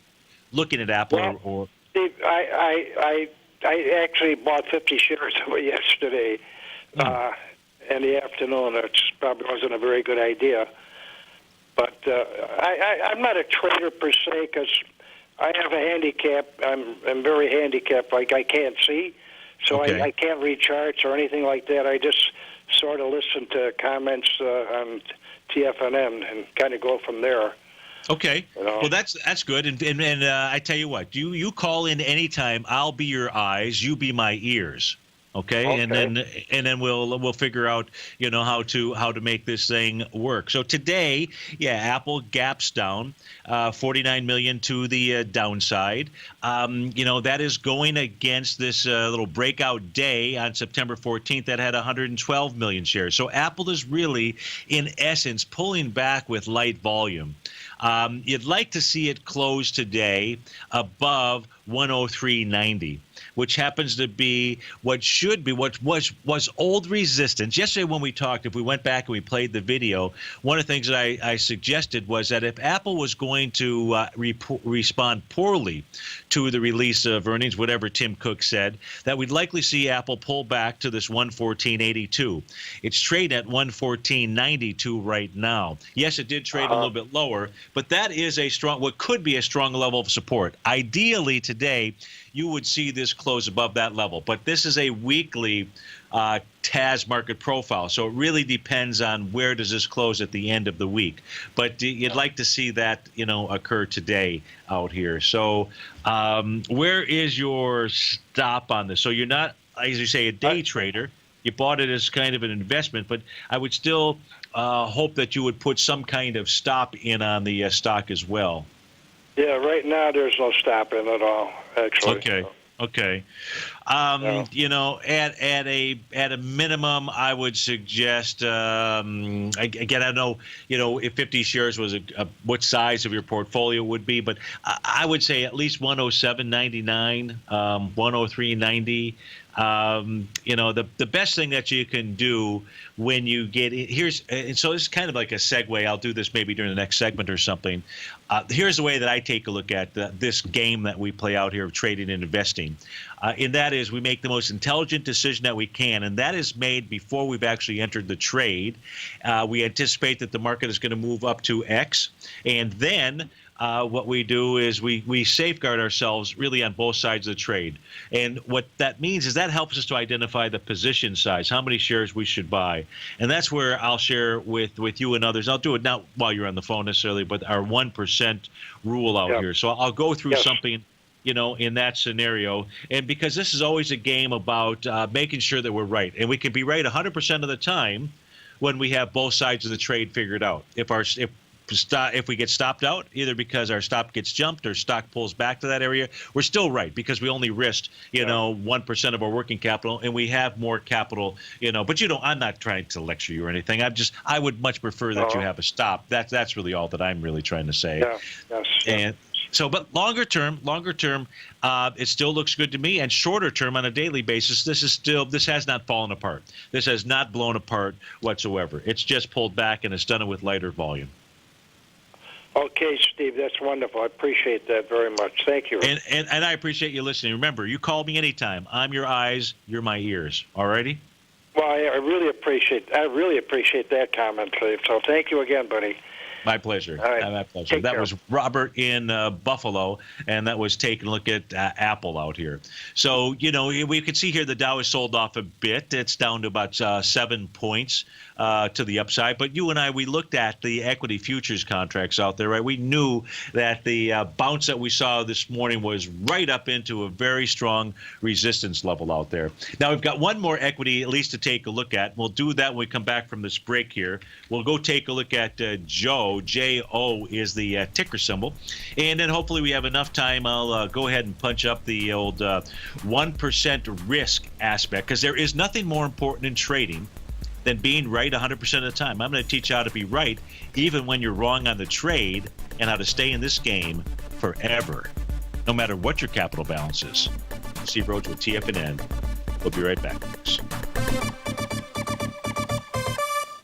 looking at Apple. Well, Steve, I actually bought 50 shares of it yesterday in the afternoon. It probably wasn't a very good idea. But I'm not a trader per se, because I have a handicap. I'm very handicapped. Like, I can't see, so okay. I can't read charts or anything like that. I just sort of listen to comments on TFNN and kind of go from there. Okay. You know? Well, that's good. And I tell you what, you call in anytime. I'll be your eyes. You be my ears. Okay, and then we'll figure out how to make this thing work. So today, Apple gaps down 49 million to the downside. That is going against this little breakout day on September 14th that had 112 million shares. So Apple is really, in essence, pulling back with light volume. You'd like to see it close today above 103.90, which happens to be what was old resistance. Yesterday when we talked, if we went back and we played the video, one of the things that I suggested was that if Apple was going to respond poorly to the release of earnings, whatever Tim Cook said, that we'd likely see Apple pull back to this 114.82. It's trading at 114.92 right now. Yes, it did trade a little bit lower, but that is what could be a strong level of support. Ideally today, you would see this close above that level. But this is a weekly TAS market profile, so it really depends on where does this close at the end of the week. But you'd like to see that occur today out here. So where is your stop on this? So you're not, as you say, a day trader. You bought it as kind of an investment, but I would still hope that you would put some kind of stop in on the stock as well. Yeah, right now there's no stopping at all, actually. Okay. At a minimum, I would suggest. Again, I know if 50 shares was what size of your portfolio would be, but I would say at least 107.99, 103.90. The best thing that you can do when you get and so this is kind of like a segue. I'll do this maybe during the next segment or something. Here's the way that I take a look at this game that we play out here of trading and investing. And that is, we make the most intelligent decision that we can, and that is made before we've actually entered the trade. We anticipate that the market is going to move up to X, and then what we do is we safeguard ourselves really on both sides of the trade. And what that means is that helps us to identify the position size, how many shares we should buy. And that's where I'll share with you and others. I'll do it not while you're on the phone necessarily, but our 1% rule out here. So I'll go through something in that scenario. And because this is always a game about making sure that we're right. And we can be right 100% of the time when we have both sides of the trade figured out. If we get stopped out, either because our stop gets jumped or stock pulls back to that area, we're still right because we only risked, 1% of our working capital, and we have more capital, But I'm not trying to lecture you or anything. I would much prefer that you have a stop. That's really all that I'm really trying to say. Yeah. Yes. And so, but longer term, it still looks good to me. And shorter term, on a daily basis, this has not fallen apart. This has not blown apart whatsoever. It's just pulled back, and it's done it with lighter volume. Okay, Steve, that's wonderful. I appreciate that very much. Thank you. And I appreciate you listening. Remember, you call me anytime. I'm your eyes, you're my ears. All righty? Well, I really appreciate that comment, Steve. So thank you again, buddy. My pleasure. All right. My pleasure. Take That care. was Robert in Buffalo, and that was taking a look at Apple out here. So, we can see here the Dow is sold off a bit. It's down to about 7 points to the upside. But you and I, we looked at the equity futures contracts out there, right? We knew that the bounce that we saw this morning was right up into a very strong resistance level out there. Now, we've got one more equity at least to take a look at. We'll do that when we come back from this break here. We'll go take a look at Joe. J-O is the ticker symbol. And then hopefully we have enough time. I'll go ahead and punch up the old 1% risk aspect, because there is nothing more important in trading than being right 100% of the time. I'm going to teach you how to be right even when you're wrong on the trade, and how to stay in this game forever, no matter what your capital balance is. Steve Rhodes with TFNN. We'll be right back, folks.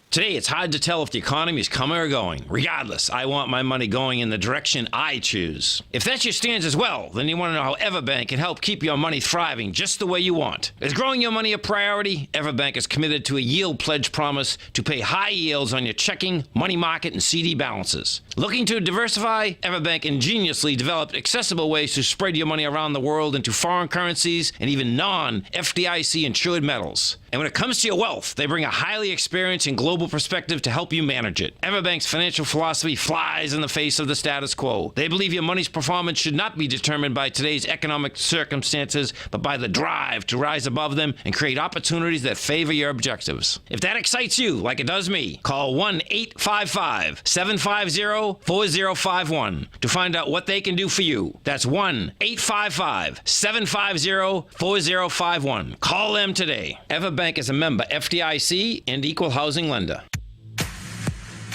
Today, it's hard to tell if the economy is coming or going. Regardless, I want my money going in the direction I choose. If that's your stance as well, then you want to know how Everbank can help keep your money thriving just the way you want. Is growing your money a priority? Everbank is committed to a yield pledge promise to pay high yields on your checking, money market, and CD balances. Looking to diversify? Everbank ingeniously developed accessible ways to spread your money around the world into foreign currencies and even non-FDIC insured metals. And when it comes to your wealth, they bring a highly experienced and global perspective to help you manage it. Everbank's financial philosophy flies in the face of the status quo. They believe your money's performance should not be determined by today's economic circumstances, but by the drive to rise above them and create opportunities that favor your objectives. If that excites you, like it does me, call 1-855-750-4051 to find out what they can do for you. That's 1-855-750-4051. Call them today. Everbank is a member FDIC and equal housing lender.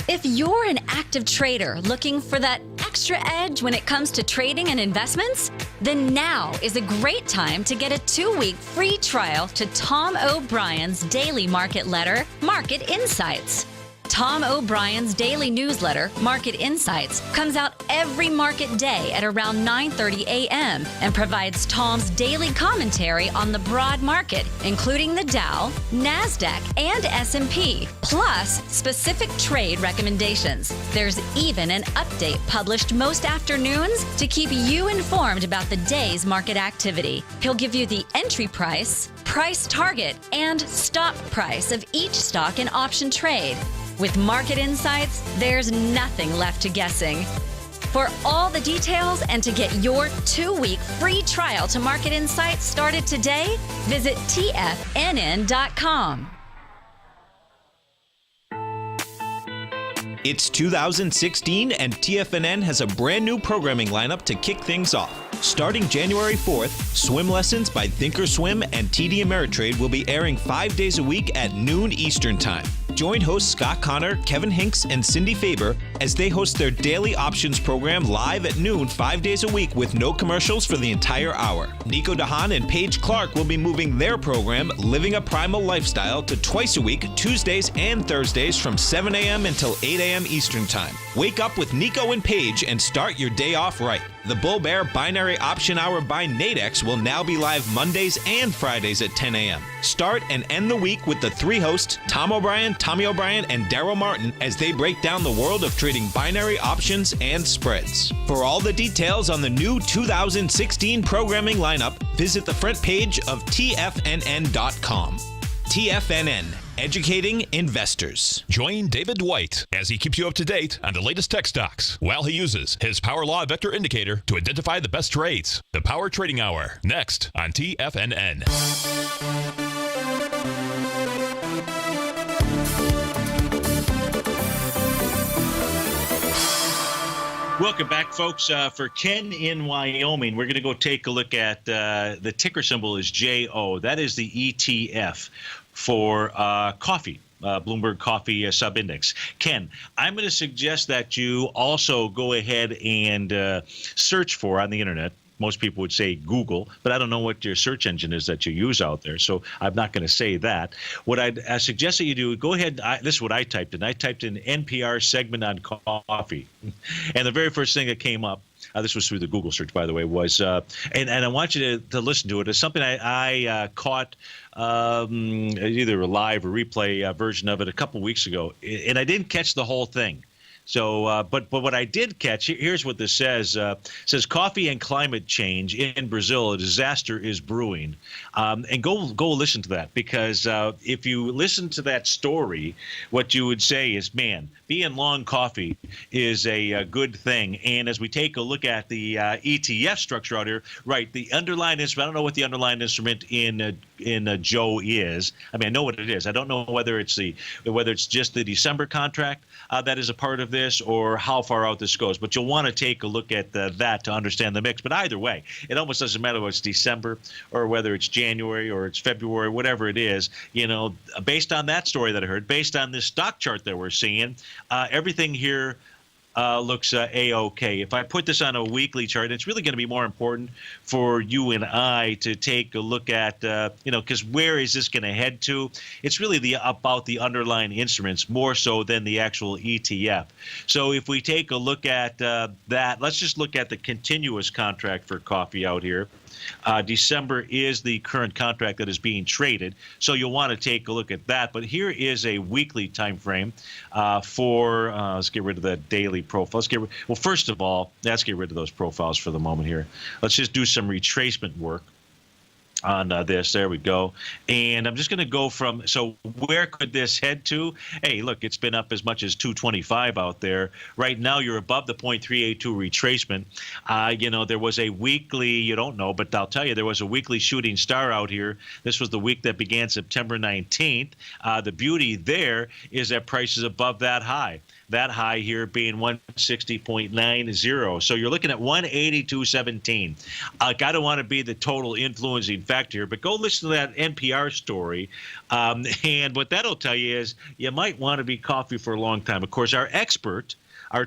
If you're an active trader looking for that extra edge when it comes to trading and investments, then now is a great time to get a 2-week free trial to Tom O'Brien's daily market letter, Market Insights. Tom O'Brien's daily newsletter, Market Insights, comes out every market day at around 9:30 a.m. and provides Tom's daily commentary on the broad market, including the Dow, NASDAQ, and S&P, plus specific trade recommendations. There's even an update published most afternoons to keep you informed about the day's market activity. He'll give you the entry price, price target, and stop price of each stock and option trade. With Market Insights, there's nothing left to guessing. For all the details and to get your 2-week free trial to Market Insights started today, visit TFNN.com. It's 2016, and TFNN has a brand new programming lineup to kick things off. Starting January 4th, Swim Lessons by Thinkorswim and TD Ameritrade will be airing 5 days a week at noon Eastern Time. Join hosts Scott Connor, Kevin Hinks, and Cindy Faber as they host their daily options program live at noon 5 days a week with no commercials for the entire hour. Nico DeHaan and Paige Clark will be moving their program, Living a Primal Lifestyle, to twice a week, Tuesdays and Thursdays from 7 a.m. until 8 a.m. Eastern Time. Wake up with Nico and Paige and start your day off right. The Bull Bear Binary Option Hour by Nadex will now be live Mondays and Fridays at 10 a.m. Start and end the week with the 3 hosts, Tom O'Brien, Tommy O'Brien, and Daryl Martin, as they break down the world of trading binary options and spreads. For all the details on the new 2016 programming lineup, visit the front page of TFNN.com. TFNN, educating investors. Join David Dwight as he keeps you up to date on the latest tech stocks while he uses his Power Law Vector Indicator to identify the best trades. The Power Trading Hour, next on TFNN. Welcome back, folks. For Ken in Wyoming, we're going to go take a look at the ticker symbol is JO. That is the ETF for coffee, Bloomberg Coffee Subindex. Ken, I'm going to suggest that you also go ahead and search for on the internet Most people would say Google, but I don't know what your search engine is that you use out there, so I'm not going to say that. What I suggest that you do, go ahead. This is what I typed in. I typed in NPR segment on coffee, and the very first thing that came up, this was through the Google search, by the way, was, and I want you to listen to it. It's something I caught either a live or replay version of it a couple weeks ago, and I didn't catch the whole thing. So, but what I did catch, here's what this says. Says coffee and climate change in Brazil, a disaster is brewing. And go listen to that, because if you listen to that story, what you would say is, man, being long coffee is a good thing. And as we take a look at the ETF structure out here, right, the underlying instrument, I don't know what the underlying instrument in Joe is. I mean, I know what it is. I don't know whether it's just the December contract that is a part of this, or how far out this goes. But you'll want to take a look at that to understand the mix. But either way, it almost doesn't matter whether it's December or whether it's January or it's February, whatever it is. You know, based on that story that I heard, based on this stock chart that we're seeing, everything here looks A-OK. If I put this on a weekly chart, it's really going to be more important for you and I to take a look at, because where is this going to head to? It's really about the underlying instruments more so than the actual ETF. So if we take a look at that, let's just look at the continuous contract for coffee out here. December is the current contract that is being traded, so you'll want to take a look at that. But here is a weekly time frame for. Let's get rid of the daily profile. Well, first of all, let's get rid of those profiles for the moment here. Let's just do some retracement work on this. There we go. And I'm just going to go from, so where could this head to? Hey, look, it's been up as much as 225 out there. Right now, you're above the 0.382 retracement. There was a weekly, you don't know, but I'll tell you, there was a weekly shooting star out here. This was the week that began September 19th. The beauty there is that price is above that high. That high here being 160.90. So you're looking at 182.17. I don't want to be the total influencing factor here, but go listen to that NPR story. And what that'll tell you is you might want to be coffee for a long time. Of course, our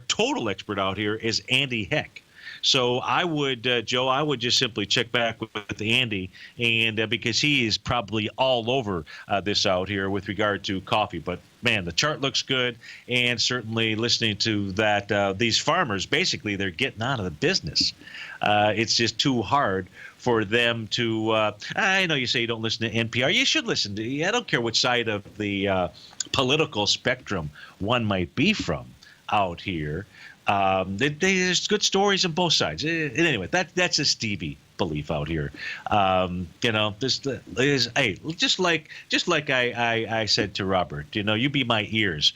total expert out here is Andy Heck. So I would, Joe, I would just simply check back with Andy, and because he is probably all over this out here with regard to coffee. But man, the chart looks good, and certainly listening to that, these farmers, basically, they're getting out of the business. It's just too hard for them to. I know you say you don't listen to NPR. You should listen to. I don't care which side of the political spectrum one might be from out here. There's good stories on both sides. Anyway, that's a Stevie belief out here. This is, hey, just like I said to Robert, you be my ears.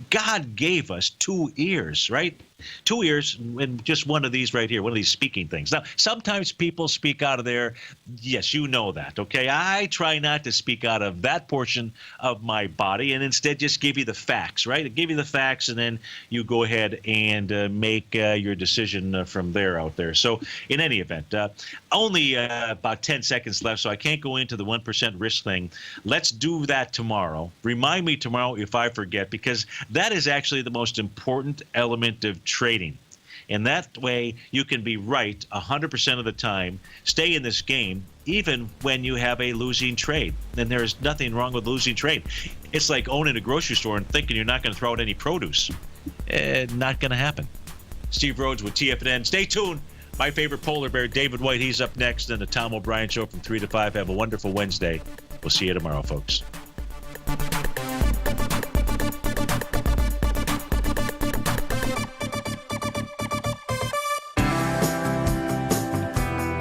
God gave us 2 ears, right? 2 ears and just one of these right here, one of these speaking things. Now, sometimes people speak out of there. Yes, you know that, okay? I try not to speak out of that portion of my body and instead just give you the facts, right? I give you the facts, and then you go ahead and make your decision from there out there. So in any event, only about 10 seconds left, so I can't go into the 1% risk thing. Let's do that tomorrow. Remind me tomorrow if I forget, because that is actually the most important element of trading. And that way you can be right 100% of the time, stay in this game, even when you have a losing trade. And there's nothing wrong with losing trade. It's like owning a grocery store and thinking you're not going to throw out any produce. Not going to happen. Steve Rhodes with TFNN. Stay tuned. My favorite polar bear, David White, he's up next. And the Tom O'Brien Show from 3 to 5. Have a wonderful Wednesday. We'll see you tomorrow, folks.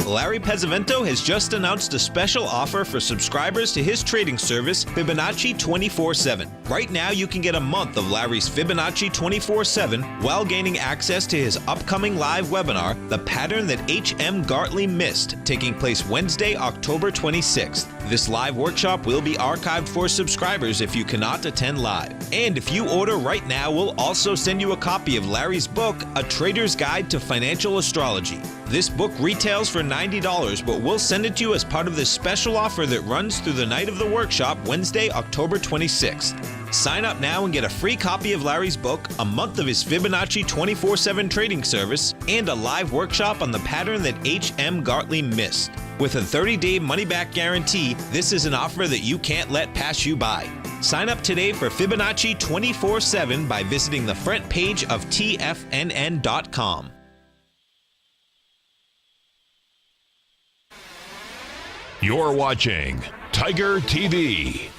Larry Pesavento has just announced a special offer for subscribers to his trading service, Fibonacci 24/7. Right now, you can get a month of Larry's Fibonacci 24/7 while gaining access to his upcoming live webinar, The Pattern That H.M. Gartley Missed, taking place Wednesday, October 26th. This live workshop will be archived for subscribers if you cannot attend live. And if you order right now, we'll also send you a copy of Larry's book, A Trader's Guide to Financial Astrology. This book retails for $90, but we'll send it to you as part of this special offer that runs through the night of the workshop, Wednesday, October 26th. Sign up now and get a free copy of Larry's book, a month of his Fibonacci 24/7 trading service, and a live workshop on the pattern that H.M. Gartley missed. With a 30-day money-back guarantee, this is an offer that you can't let pass you by. Sign up today for Fibonacci 24/7 by visiting the front page of TFNN.com. You're watching Tiger TV.